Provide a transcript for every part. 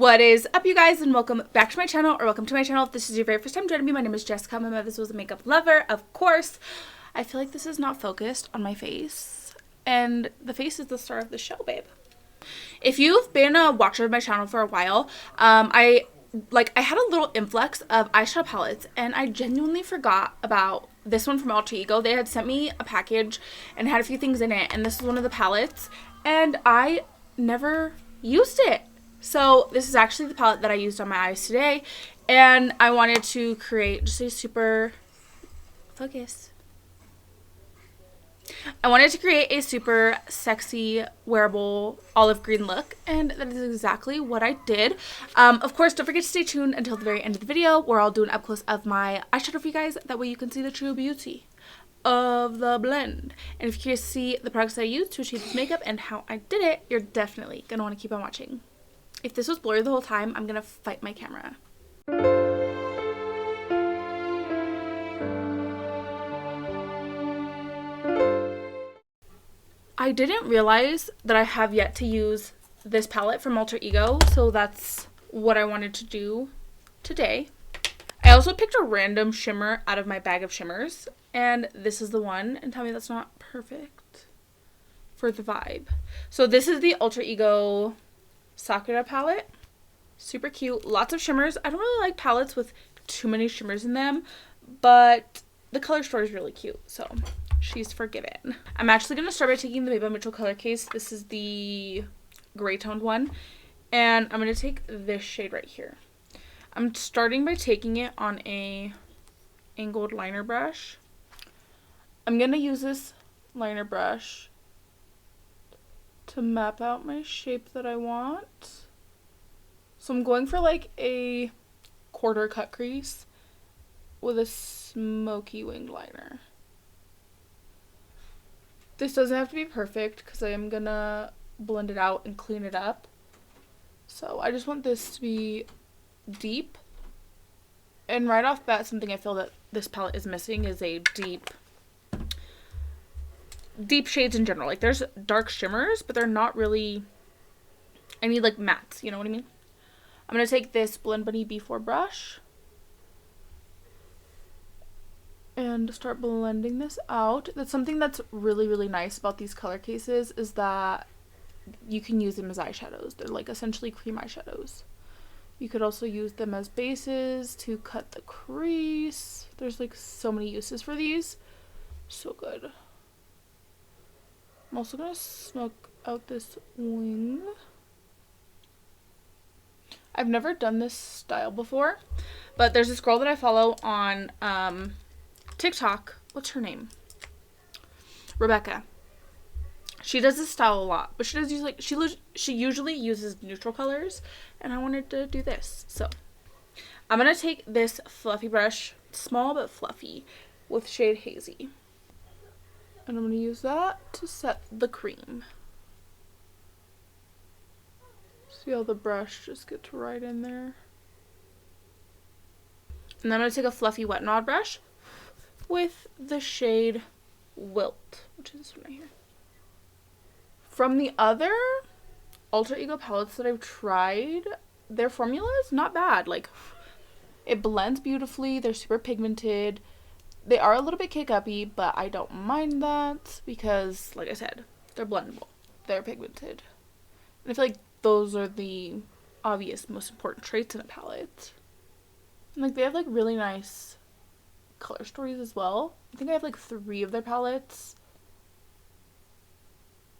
What is up, you guys, and welcome back to my channel, or welcome to my channel if this is your very first time joining me. My name is Jessica. My mother was a makeup lover, of course. I feel like this is not focused on my face, and the face is the star of the show, babe. If you've been a watcher of my channel for a while, I had a little influx of eyeshadow palettes, and I genuinely forgot about this one from Alter Ego. They had sent me a package and had a few things in it, and this is one of the palettes, and I never used it. So this is actually the palette that I used on my eyes today, and I wanted to create just a super I wanted to create a super sexy wearable olive green look, and that is exactly what I did. Of course, don't forget to stay tuned until the very end of the video where I'll do an up close of my eyeshadow for you guys. That way you can see the true beauty of the blend. And if you're curious to see the products that I used to achieve this makeup and how I did it, you're definitely gonna want to keep on watching. If this was blurry the whole time, I'm gonna fight my camera. I didn't realize that I have yet to use this palette from Alter Ego, so that's what I wanted to do today. I also picked a random shimmer out of my bag of shimmers, and this is the one, and tell me that's not perfect for the vibe. So this is the Alter Ego Sakura palette. Super cute, lots of shimmers. I don't really like palettes with too many shimmers in them, but the color story is really cute, so she's forgiven. I'm actually going to start by taking the Baby Mitchell color case. This is the gray toned one, and I'm going to take this shade right here. I'm starting by taking it on a angled liner brush. I'm going to use this liner brush to map out my shape that I want. So I'm going for like a quarter cut crease with a smoky winged liner. This doesn't have to be perfect because I am gonna blend it out and clean it up. So I just want this to be deep. And right off bat, something I feel that this palette is missing is a deep shades in general. Like, there's dark shimmers, but they're not really, I need like mattes, you know what I mean? I'm going to take this Blend Bunny B4 brush and start blending this out. That's something that's really, really nice about these color cases, is that you can use them as eyeshadows. They're like essentially cream eyeshadows. You could also use them as bases to cut the crease. There's like so many uses for these. So good. I'm also going to smoke out this wing. I've never done this style before, but there's this girl that I follow on TikTok. What's her name? Rebecca. She does this style a lot, but she does use like she usually uses neutral colors, and I wanted to do this. So I'm gonna take this fluffy brush, small but fluffy, with shade Hazy, and I'm gonna use that to set the cream. See how the brush just gets right in there. And then I'm going to take a fluffy wet nod brush with the shade Wilt, which is this one right here. From the other Alter Ego palettes that I've tried, their formula is not bad. Like, it blends beautifully. They're super pigmented. They are a little bit kick-uppy, but I don't mind that because, like I said, they're blendable. They're pigmented. And I feel like those are the obvious, most important traits in a palette. And like, they have like really nice color stories as well. I think I have like 3 of their palettes.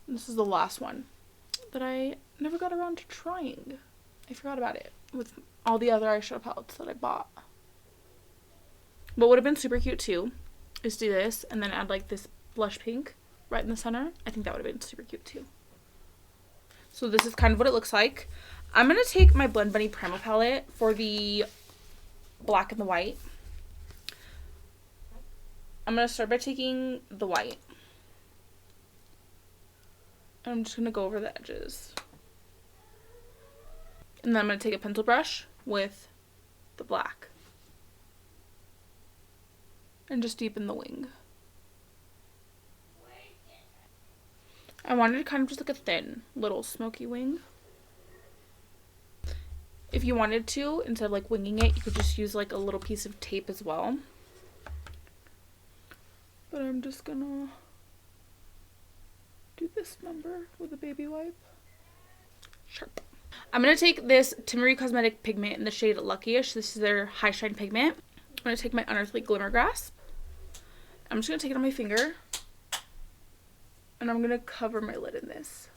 And this is the last one that I never got around to trying. I forgot about it with all the other eyeshadow palettes that I bought. What would have been super cute too is do this and then add like this blush pink right in the center. I think that would have been super cute too. So this is kind of what it looks like. I'm going to take my Blend Bunny Primal palette for the black and the white. I'm going to start by taking the white. And I'm just going to go over the edges. And then I'm going to take a pencil brush with the black. And just deepen the wing. I wanted kind of just like a thin little smoky wing. If you wanted to, instead of like winging it, you could just use like a little piece of tape as well. But I'm just gonna do this number with a baby wipe. Sharp. I'm gonna take this Timaree Cosmetic Pigment in the shade Lucky-ish. This is their Highshine pigment. I'm gonna take my Unearthly Glimmer Grasp. I'm just gonna take it on my finger. And I'm gonna cover my lid in this.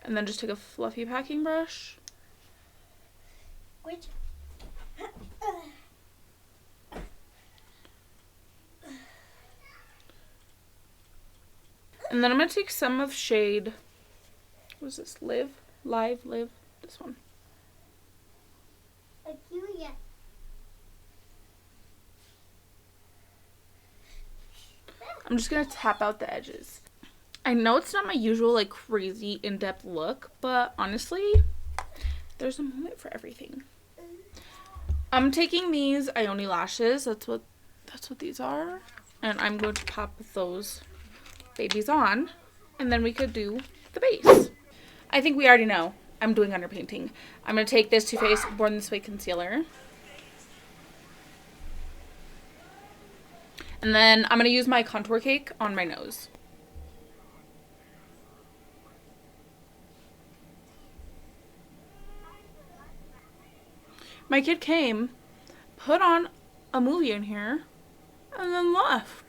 And then just take a fluffy packing brush. Which? And then I'm gonna take some of shade, what is this, Live, this one. I'm just gonna tap out the edges. I know it's not my usual like crazy in-depth look, but honestly, there's a moment for everything. I'm taking these IONI Lashes, that's what these are, and I'm going to pop those babies on, and then we could do the base. I think we already know I'm doing underpainting. I'm going to take this TooFaced Born This Way concealer, and then I'm going to use my contour cake on my nose. My kid came, put on a movie in here, and then left.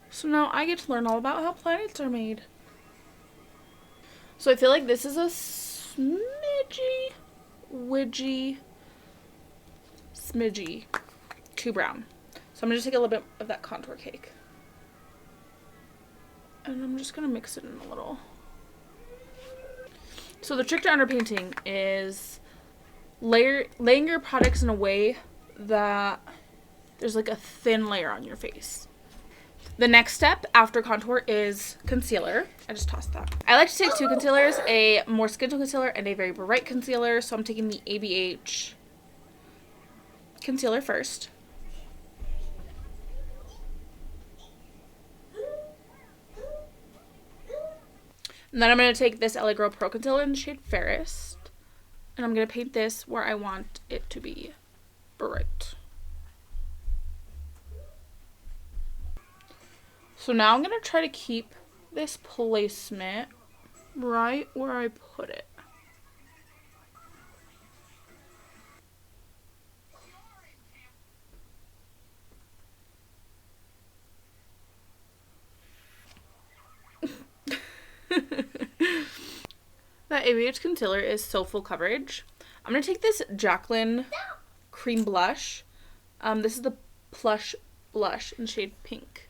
So now I get to learn all about how planets are made. So I feel like this is a smidgy too brown. So I'm going to take a little bit of that contour cake. And I'm just going to mix it in a little. So the trick to underpainting is laying your products in a way that there's like a thin layer on your face. The next step after contour is concealer. I just tossed that. I like to take two concealers, a more skin tone concealer and a very bright concealer. So I'm taking the ABH concealer first. And then I'm going to take this LA Girl Pro Concealer in the shade Fairest. And I'm going to paint this where I want it to be bright. So now I'm going to try to keep this placement right where I put it. That ABH concealer is so full coverage. I'm going to take this Jaclyn cream blush. This is the Plush blush in shade Pink.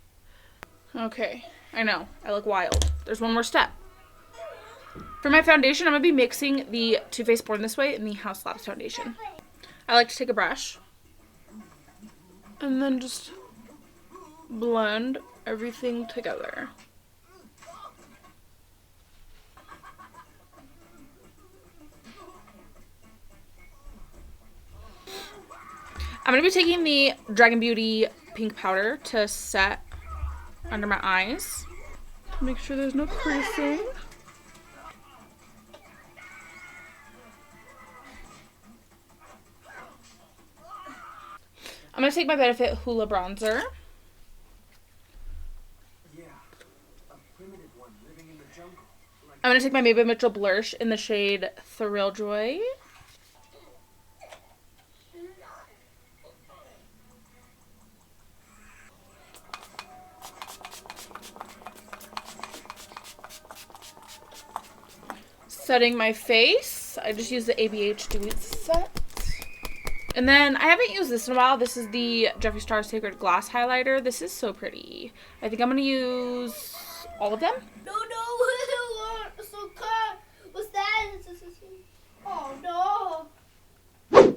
Okay, I know, I look wild. There's one more step. For my foundation, I'm going to be mixing the TooFaced Born This Way and the Haus Labs foundation. I like to take a brush and then just blend everything together. I'm going to be taking the Dragun Beauty Pink powder to set under my eyes. Make sure there's no creasing. I'm going to take my Benefit Hoola bronzer. I'm going to take my Maybelline Mitchell Blursh in the shade Thrill Joy. Setting my face. I just use the ABH Dewy Set. And then I haven't used this in a while. This is the Jeffree Star Sacred Glass Highlighter. This is so pretty. I think I'm going to use all of them. No, so cut. What's that? Oh, no.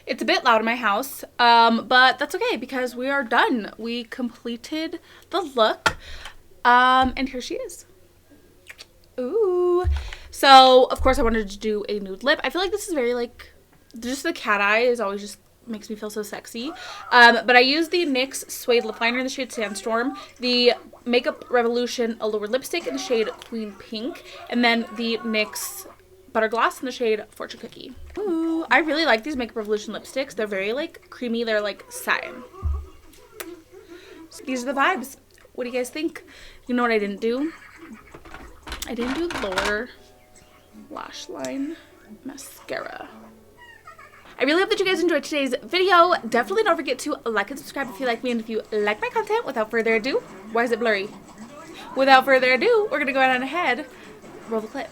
It's a bit loud in my house, but that's okay because we are done. We completed the look, and here she is. Ooh. So, of course, I wanted to do a nude lip. I feel like this is very, like, just the cat eye is always just makes me feel so sexy. But I used the NYX Suede lip liner in the shade Sandstorm, the Makeup Revolution Allure lipstick in the shade Queen Pink, and then the NYX Butter Gloss in the shade Fortune Cookie. Ooh, I really like these Makeup Revolution lipsticks. They're very like creamy. They're like satin. So these are the vibes. What do you guys think? You know what I didn't do? I didn't do the lower lash line mascara. I really hope that you guys enjoyed today's video. Definitely don't forget to like and subscribe if you like me and if you like my content. Without further ado, why is it blurry? Without further ado, we're gonna go on ahead, roll the clip.